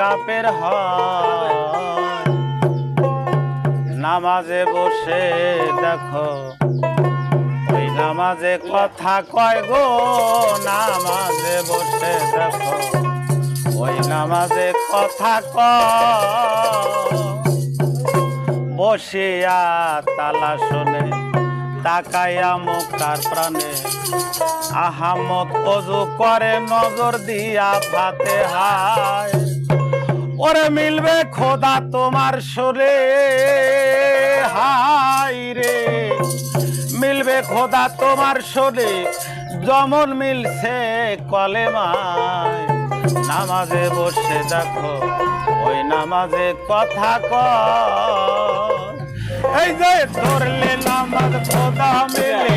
কাপের হয়। নামাজে বসে দেখো ওই নামাজে কথা কয় গো, নামাজে বসে দেখো ওই নামাজে কথা কয়। বসিয়া তালা শোনে তাকাইয়া মুক্তার প্রাণে, আহামদ ওযু করে নজর দিয়া ফাতিহায়। ওরে মিলবে খোদা তোমার সুরে, হায় রে মিলবে খোদা তোমার সুরে, যেমন মিলছে কলেমায়। নামাজে বসে দেখো ওই নামাজে কথা কয়। এই যে ধরলে নামাজ খোদা মেলে,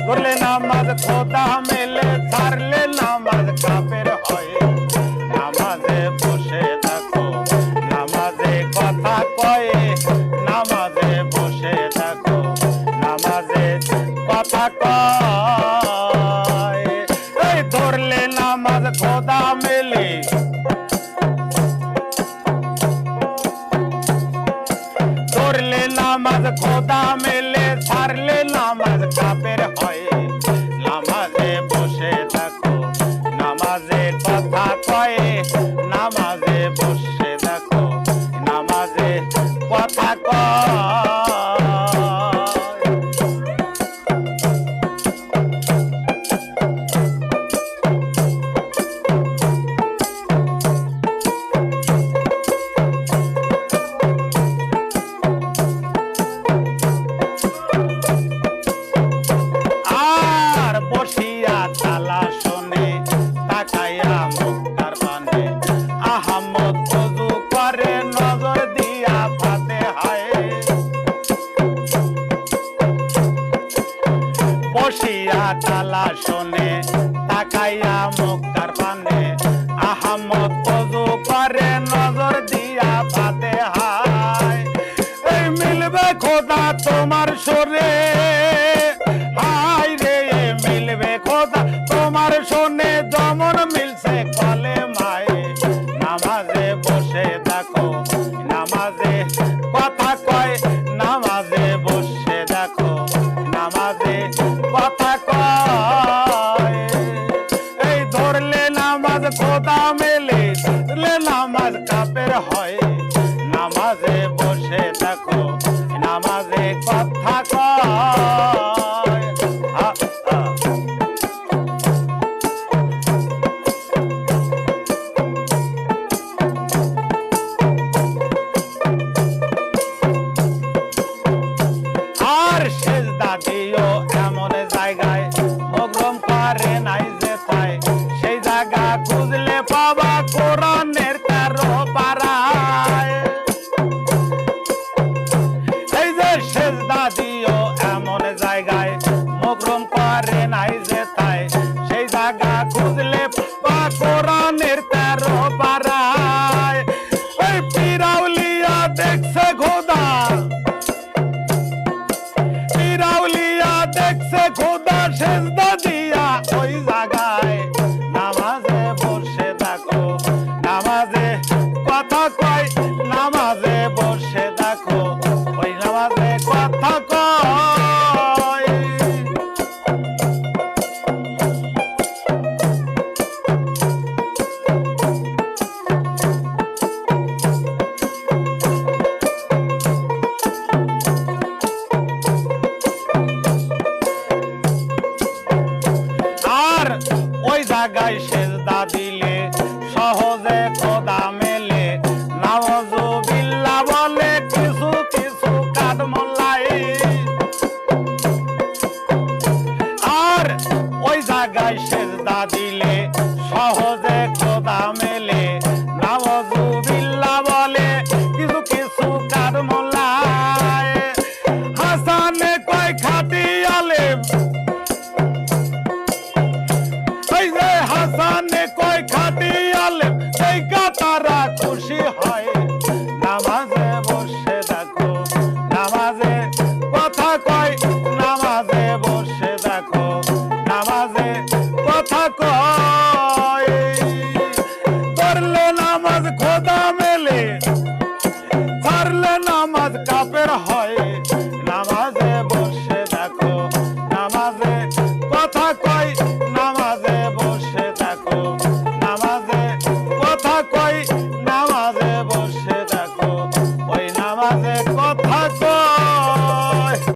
ধরলে নামাজ খোদা মেলে, ছাড়লে নামাজ কাফের হয়। নামাজে বসে দেখো নামাজে কথা কয়, নামাজে বসে দেখো নামাজে কথা কয়। এই ধরলে নামাজ খোদা মেলে, ধরলে নামাজ খোদা মেলে, ছাড়লে নামাজ কাফের হয়। নামাজে বসে দেখো নামাজে কথা কয়, নামাজে বসে দেখো নামাজে কথা কয়। বসিয়া তালা শোনে তাকাইয়া মুক্তার পানে, আহামদ ওযু করে নজর দিয়া ফাতিহায়। এই মিলবে খোদা তোমার সুরে, হায় রে মিলবে খোদা তোমার শোনে, যেমন মিলছে কলেমায়। নামাজে বসে দেখো নামাজে কথা কয়, নামাজে বসে দেখো নামাজে কথা কয়। এই ধরলে নামাজ খোদা মেলে, ধরলে নামাজ কাফের হয়। নামাজে বসে দেখো নামাজে কথা কয়। আর সেজদা দিও এমন জায়গায় মগরম করে নাই যে তাই, সেই জায়গা খুঁজলে পাবা কোরআনের 13 পারায়। এই যে সেজদা দিও এমন জায়গায় মগরম করে নাই যে তাই, সেই জায়গা খুঁজলে পাবা কোরআনের 13 পারায়। ওই পিরাউলিয়া দেখছে খোদা, পিরাউলিয়া দেখছে খোদা সেজদা দিয়া ওই জায়গায়। নামাজে বসে দেখো নামাজে কথা কয়, নামাজে বসে দেখো ওই নামাজে কথা কয়। আর ওই জায়গায় সেজদা দিলে সহজে খোদা মেলে, নাউযুবিল্লাহ বলে কিছু কিছু কাঠমোল্লাই। আর ওই জায়গায় সেজদা দিলে সহজে খোদা মেলে, নাউযুবিল্লাহ বলে কিছু কিছু কাঠমোল্লাই। হাসানে কয় খাঁটি আলেম, এই যে হাসানে কয় খাঁটি আলেম, এই তারা খুশি হয়। নামাজে বসে দেখো নামাজে কথা কয়, নামাজে বসে দেখো নামাজে কথা কয়। করলে নামাজ খোদা है